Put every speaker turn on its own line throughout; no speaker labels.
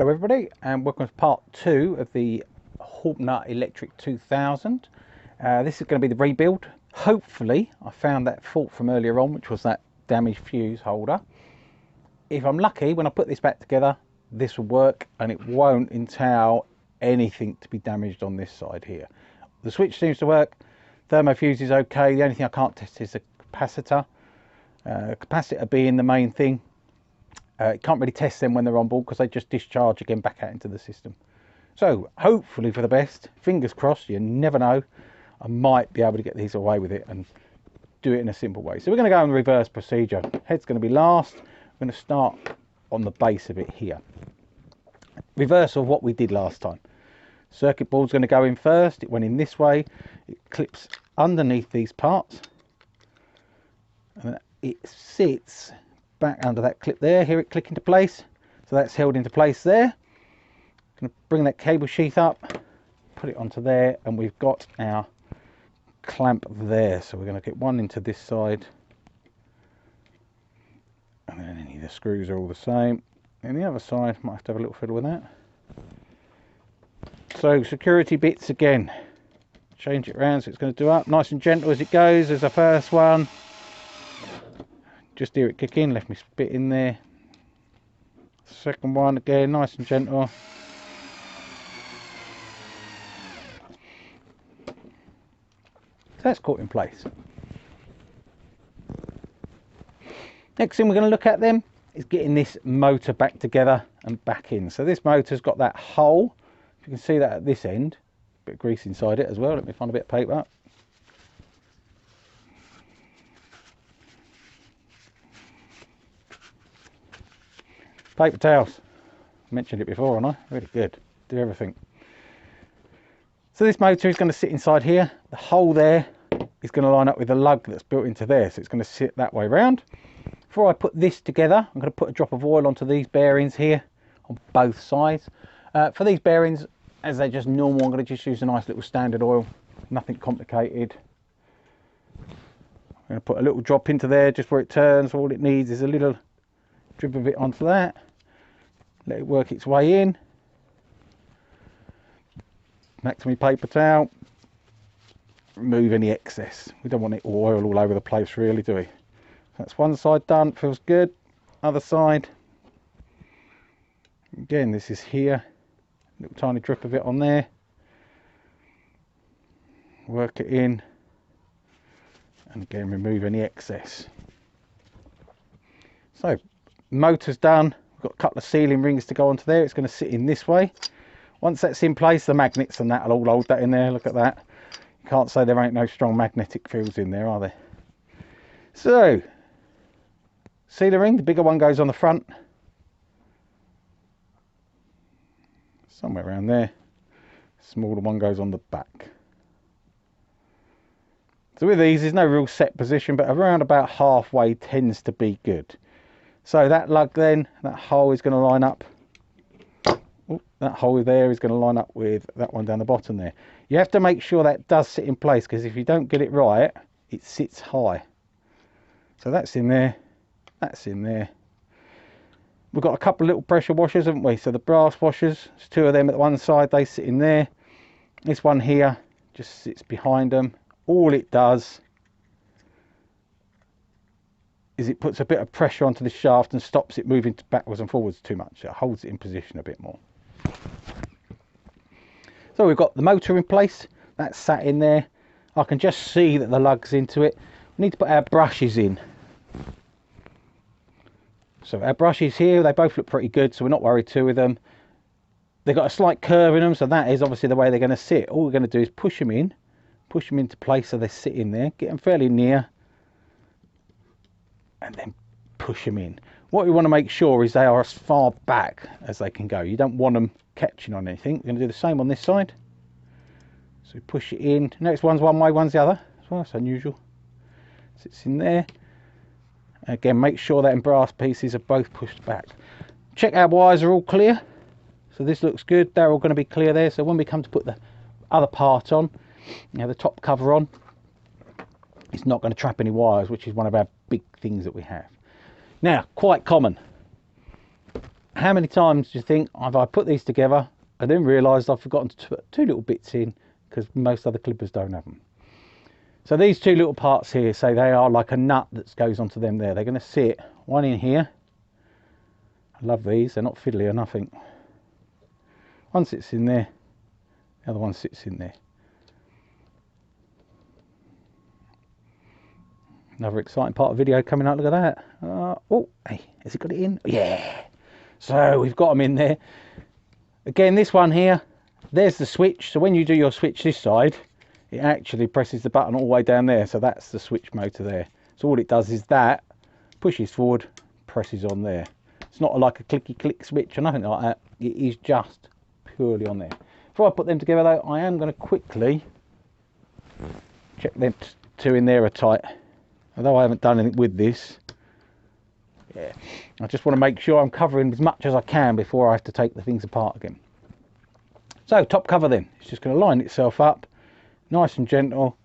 Hello everybody, and welcome to part 2 of the Hauptner Electric 2000. This is going to be the rebuild. Hopefully I found that fault from earlier on, which was that damaged fuse holder. If I'm lucky, when I put this back together, this will work and it won't entail anything to be damaged on this side here. The switch seems to work, thermo fuse is okay. The only thing I can't test is the capacitor. Capacitor being the main thing. Can't really test them when they're on board because they just discharge again back out into the system. So hopefully for the best, fingers crossed, you never know, I might be able to get these away with it and do it in a simple way. So we're going to go in the reverse procedure. Head's going to be last. We're going to start on the base of it here. Reverse of what we did last time. Circuit board's going to go in first. It went in this way. It clips underneath these parts and then it sits back under that clip there. Hear it click into place, so that's held into place there. Going to bring that cable sheath up, put it onto there, and we've got our clamp there. So we're going to get one into this side, and then any of the screws are all the same. And the other side might have to have a little fiddle with that. So security bits again, change it around so it's going to do up nice and gentle as it goes. There's the first one. Just hear it kick in, left me spit in there. Second one again, nice and gentle. So that's caught in place. Next thing we're going to look at then is getting this motor back together and back in. So this motor's got that hole. If you can see that at this end, a bit of grease inside it as well. Let me find a bit of paper. Paper towels, mentioned it before, haven't I? Really good, do everything. So this motor is going to sit inside here. The hole there is going to line up with the lug that's built into there, so it's going to sit that way round. Before I put this together, I'm going to put a drop of oil onto these bearings here on both sides. For these bearings, as they're just normal, I'm going to just use a nice little standard oil, nothing complicated. I'm going to put a little drop into there just where it turns. All it needs is a little drip of it onto that. Let it work its way in. Back to my paper towel. Remove any excess. We don't want it oil all over the place really, do we? That's one side done, feels good. Other side. Again, this is here. Little tiny drip of it on there. Work it in. And again, remove any excess. So, motor's done. Got a couple of sealing rings to go onto there. It's going to sit in this way. Once that's in place, the magnets and that will all hold that in there. Look at that. You can't say there ain't no strong magnetic fields in there, are there? So sealer ring, the bigger one goes on the front, somewhere around there. Smaller one goes on the back. So with these, there's no real set position, but around about halfway tends to be good. So that lug then, that hole is going to line up. Ooh, that hole there is going to line up with that one down the bottom there. You have to make sure that does sit in place, because if you don't get it right, it sits high. So that's in there, that's in there. We've got a couple of little pressure washers, haven't we? So the brass washers, there's two of them at one side, they sit in there. This one here just sits behind them. All it does is it puts a bit of pressure onto the shaft and stops it moving backwards and forwards too much. It holds it in position a bit more. So we've got the motor in place, that's sat in there. I can just see that the lug's into it. We need to put our brushes in. So our brushes here, they both look pretty good, so we're not worried too with them. They've got a slight curve in them, so that is obviously the way they're going to sit. All we're going to do is push them into place so they sit in there, get them fairly near, and then push them in. What we want to make sure is they are as far back as they can go. You don't want them catching on anything. We're going to do the same on this side. So we push it in. Next one's one way, one's the other. Well, that's unusual. Sits in there. Again, make sure that brass pieces are both pushed back. Check our wires are all clear. So this looks good. They're all going to be clear there. So when we come to put the other part on, you know, the top cover on, it's not going to trap any wires, which is one of our big things that we have. Now, quite common. how many times do you think have I put these together and then realised I've forgotten to put two little bits in because most other clippers don't have them. So these two little parts here, say they are like a nut that goes onto them there. They're going to sit one in here. I love these, they're not fiddly or nothing. One sits in there, the other one sits in there. Another exciting part of the video coming up, look at that. Oh, hey, has it got it in? Yeah. So we've got them in there. Again, this one here, there's the switch. So when you do your switch this side, it actually presses the button all the way down there. So that's the switch motor there. So all it does is that, pushes forward, presses on there. It's not like a clicky click switch or nothing like that. It is just purely on there. Before I put them together though, I am going to quickly check them two in there are tight. Although I haven't done anything with this. Yeah, I just want to make sure I'm covering as much as I can before I have to take the things apart again. So top cover then, it's just going to line itself up, nice and gentle.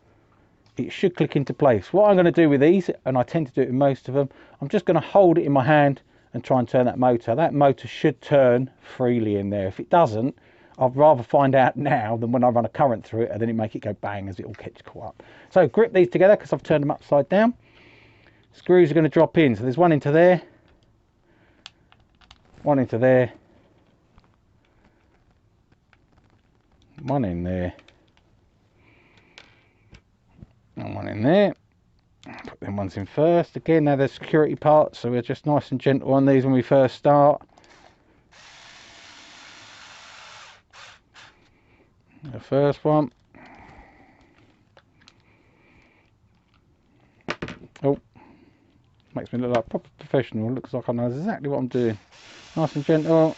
It should click into place. What I'm going to do with these, and I tend to do it with most of them, I'm just going to hold it in my hand and try and turn that motor. That motor should turn freely in there. If it doesn't, I'd rather find out now than when I run a current through it and then it make it go bang as it all gets caught up. So grip these together because I've turned them upside down. Screws are going to drop in. So there's one into there, one into there, one in there, and one in there. Put them ones in first. Again, now they're security parts, so we're just nice and gentle on these when we first start. The first one. Oh, makes me look like a proper professional. Looks like I know exactly what I'm doing. Nice and gentle.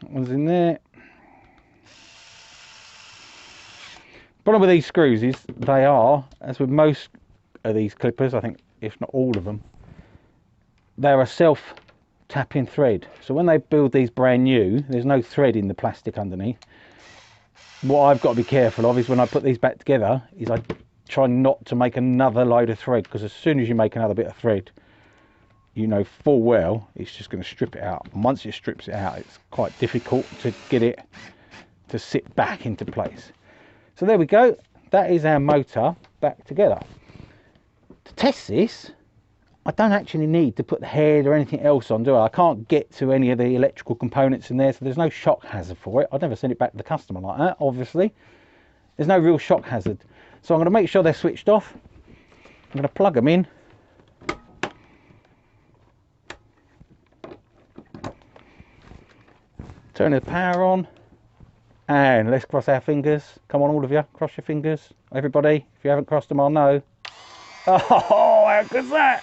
That one's in there. Problem with these screws is they are, as with most of these clippers, I think if not all of them, they're a self-tapping thread. So when they build these brand new, there's no thread in the plastic underneath. What I've got to be careful of is when I put these back together, is I try not to make another load of thread, because as soon as you make another bit of thread, you know full well it's just going to strip it out. And once it strips it out, it's quite difficult to get it to sit back into place. So there we go, that is our motor back together. To test this, I don't actually need to put the head or anything else on, do I? I can't get to any of the electrical components in there, so there's no shock hazard for it. I'd never send it back to the customer like that, obviously. There's no real shock hazard. So I'm going to make sure they're switched off. I'm going to plug them in. Turn the power on. And let's cross our fingers. Come on, all of you, cross your fingers. Everybody, if you haven't crossed them, I'll know. Oh, how good's that?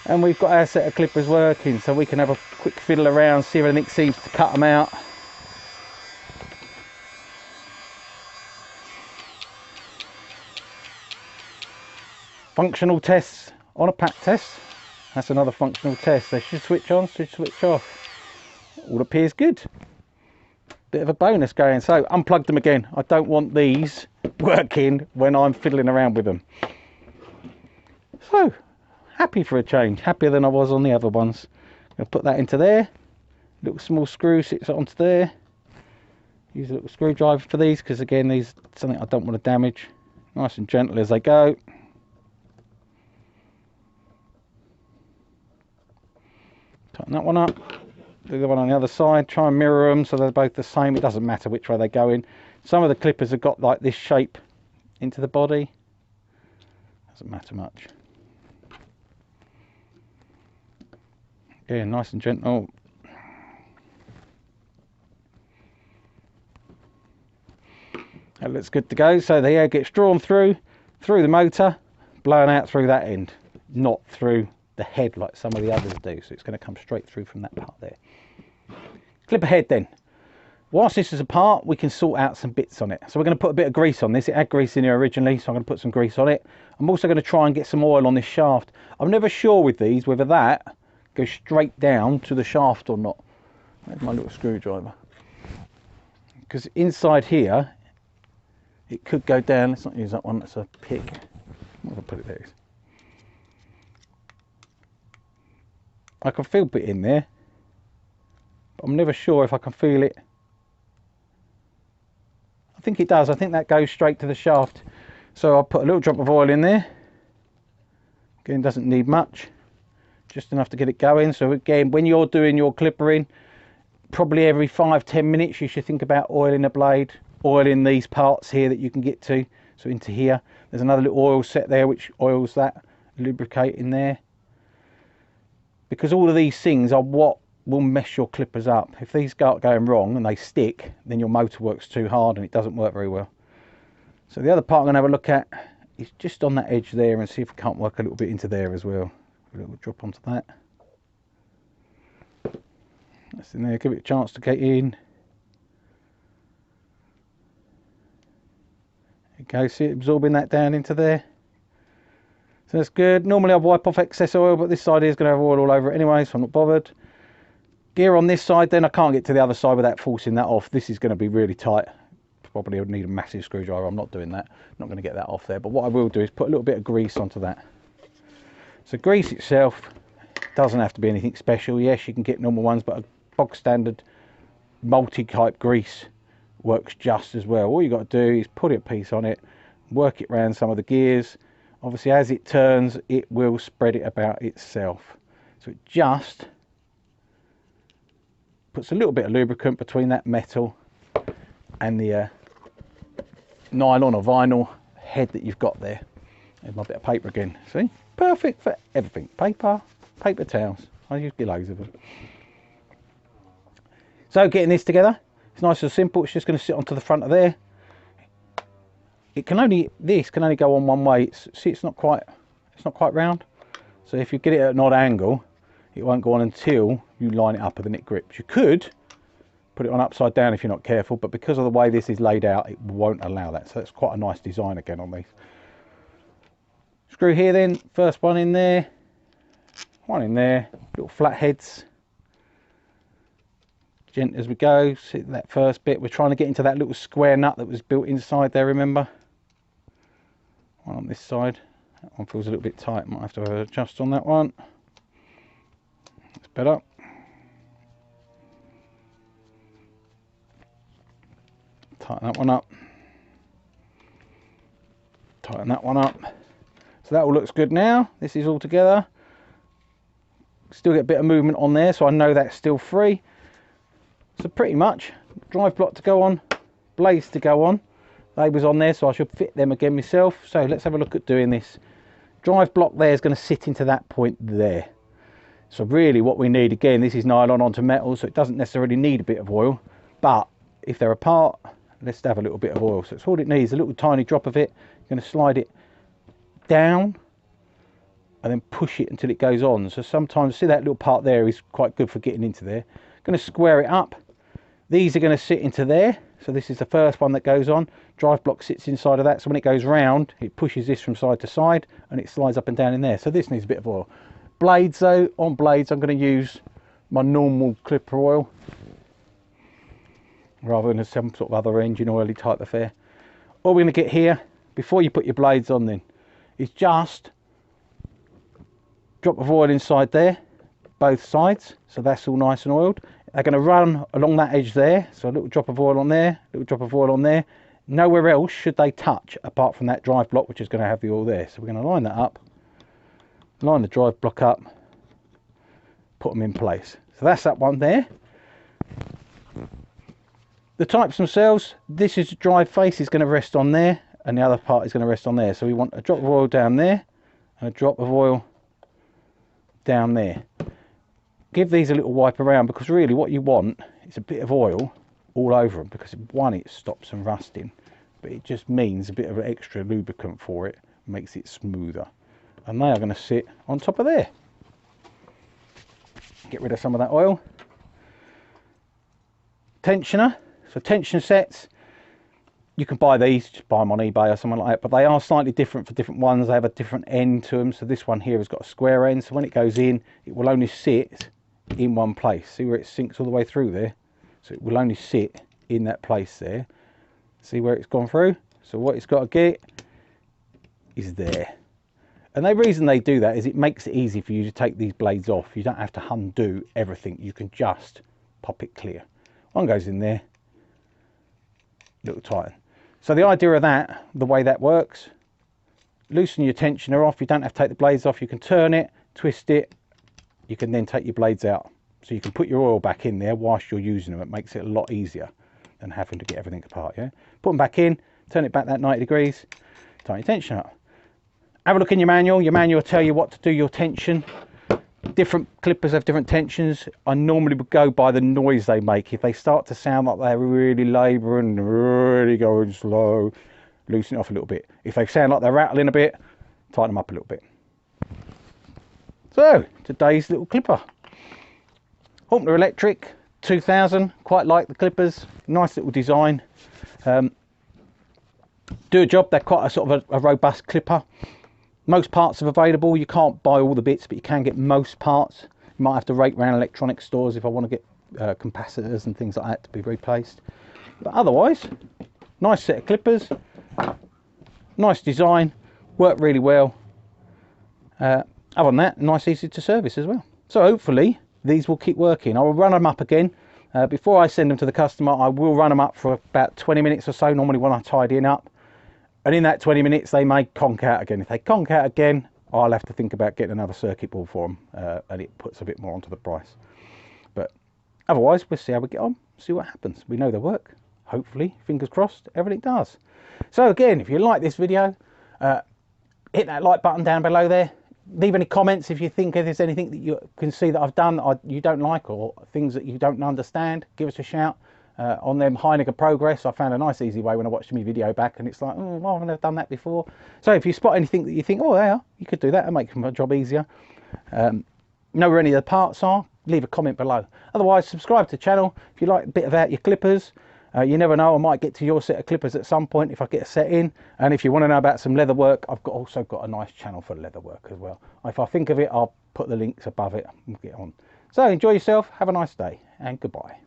And we've got our set of clippers working, so we can have a quick fiddle around, see if anything seems to cut them out. Functional tests on a pack test. That's another functional test. They should switch on, should switch off. All appears good. Bit of a bonus going. So unplug them again. I don't want these working when I'm fiddling around with them. So happy for a change, happier than I was on the other ones. I'm going to put that into there. Little small screw sits onto there. Use a little screwdriver for these because again these are something I don't want to damage. Nice and gentle as they go. Tighten that one up. Do the one on the other side, try and mirror them so they're both the same. It doesn't matter which way they go in. Some of the clippers have got like this shape into the body. Doesn't matter much. Yeah, nice and gentle. That looks good to go. So the air gets drawn through the motor, blown out through that end, not through the head like some of the others do. So it's going to come straight through from that part there. Clipper head then. Whilst this is apart, we can sort out some bits on it. So we're going to put a bit of grease on this. It had grease in here originally, so I'm going to put some grease on it. I'm also going to try and get some oil on this shaft. I'm never sure with these whether that goes straight down to the shaft or not. There's my little screwdriver. Because inside here, it could go down. Let's not use that one, that's a pick. I'm going to put it there. I can feel a bit in there, but I'm never sure if I can feel it. I think it does. I think that goes straight to the shaft. So I'll put a little drop of oil in there. Again, doesn't need much, just enough to get it going. So again, when you're doing your clippering, probably every 5-10 minutes you should think about oiling the blade, oiling these parts here that you can get to. So into here, there's another little oil set there which oils that, lubricate in there. Because all of these things are what will mess your clippers up. If these start going wrong and they stick, then your motor works too hard and it doesn't work very well. So the other part I'm going to have a look at is just on that edge there, and see if we can't work a little bit into there as well. A little drop onto that. That's in there, give it a chance to get in. There you go, see it absorbing that down into there. So that's good. Normally I wipe off excess oil, but this side here is going to have oil all over it anyway, so I'm not bothered. Gear on this side, then I can't get to the other side without forcing that off. This is going to be really tight. Probably would need a massive screwdriver. I'm not doing that. I'm not going to get that off there. But what I will do is put a little bit of grease onto that. So grease itself doesn't have to be anything special. Yes, you can get normal ones, but a bog standard multi-type grease works just as well. All you got to do is put a piece on it, work it around some of the gears. Obviously, as it turns, it will spread it about itself. So it just puts a little bit of lubricant between that metal and the nylon or vinyl head that you've got there. There's my bit of paper again. See? Perfect for everything. Paper, paper towels. I use loads of them. So getting this together, it's nice and simple. It's just going to sit onto the front of there. This can only go on one way. See, it's not quite round. So if you get it at an odd angle, it won't go on until you line it up and then it grips. You could put it on upside down if you're not careful, but because of the way this is laid out, it won't allow that. So it's quite a nice design again on these. Screw here then, first one in there, one in there, little flat heads. Gent as we go, see that first bit. We're trying to get into that little square nut that was built inside there, remember? One on this side. That one feels a little bit tight, might have to adjust on that one. That's better. Tighten that one up. Tighten that one up. So that all looks good now. This is all together. Still get a bit of movement on there, so I know that's still free. So pretty much, drive block to go on, blades to go on. They was on there, so I should fit them again myself. So let's have a look at doing this. Drive block there is going to sit into that point there. So really what we need, again, this is nylon onto metal, so it doesn't necessarily need a bit of oil. But if they're apart, let's have a little bit of oil. So it's all it needs, a little tiny drop of it. You're going to slide it down and then push it until it goes on. So sometimes, see that little part there is quite good for getting into there. Going to square it up. These are going to sit into there. So this is the first one that goes on. Drive block sits inside of that. So when it goes round, it pushes this from side to side and it slides up and down in there. So this needs a bit of oil. Blades though, on blades I'm going to use my normal clipper oil rather than some sort of other engine oily type affair. All we're going to get here, before you put your blades on then, is just drop of oil inside there, both sides. So that's all nice and oiled. They're going to run along that edge there. So a little drop of oil on there, little drop of oil on there. Nowhere else should they touch apart from that drive block, which is going to have the oil there. So we're going to line that up, line the drive block up, put them in place. So that's that one there. The types themselves, this is the drive face is going to rest on there and the other part is going to rest on there. So we want a drop of oil down there and a drop of oil down there. Give these a little wipe around, because really what you want is a bit of oil all over them, because one, it stops them rusting, but it just means a bit of extra lubricant for it, makes it smoother. And they are going to sit on top of there. Get rid of some of that oil. Tensioner, so tension sets, you can buy these, just buy them on eBay or something like that, but they are slightly different for different ones. They have a different end to them. So this one here has got a square end, so when it goes in, it will only sit in one place. See where it sinks all the way through there? So it will only sit in that place there. See where it's gone through? So what it's got to get is there. And the reason they do that is it makes it easy for you to take these blades off. You don't have to undo everything. You can just pop it clear. One goes in there, little tighten. So the idea of that, the way that works, loosen your tensioner off. You don't have to take the blades off. You can turn it, twist it. You can then take your blades out. So you can put your oil back in there whilst you're using them. It makes it a lot easier than having to get everything apart. Yeah, put them back in, turn it back that 90 degrees, tighten your tension up. Have a look in your manual. Your manual will tell you what to do your tension. Different clippers have different tensions. I normally would go by the noise they make. If they start to sound like they're really labouring, really going slow, loosen it off a little bit. If they sound like they're rattling a bit, tighten them up a little bit. So, today's little clipper. Hauptner Electric 2000, quite like the clippers, nice little design. Do a job. They're quite a sort of a robust clipper. Most parts are available. You can't buy all the bits, but you can get most parts. You might have to rake around electronic stores if I want to get capacitors and things like that to be replaced. But otherwise, nice set of clippers, nice design, work really well. Other than that, nice, easy to service as well. So hopefully these will keep working. I will run them up again. Before I send them to the customer, I will run them up for about 20 minutes or so, normally when I tidy up. And in that 20 minutes, they may conk out again. If they conk out again, I'll have to think about getting another circuit board for them, and it puts a bit more onto the price. But otherwise, we'll see how we get on, see what happens. We know they work. Hopefully, fingers crossed, everything does. So again, if you like this video, hit that like button down below there. Leave any comments if you think there's anything that you can see that I've done that you don't like, or things that you don't understand. Give us a shout. On them Heineken Progress, I found a nice easy way when I watched my video back, and it's like, oh, well, I've never done that before. So if you spot anything that you think, oh yeah, you could do that and make my job easier, know where any of the parts are, leave a comment below. Otherwise, subscribe to the channel. If you like a bit about your clippers, you never know, I might get to your set of clippers at some point if I get a set in. And if you want to know about some leather work, I've also got a nice channel for leather work as well. If I think of it, I'll put the links above it and get on. So enjoy yourself, have a nice day, and goodbye.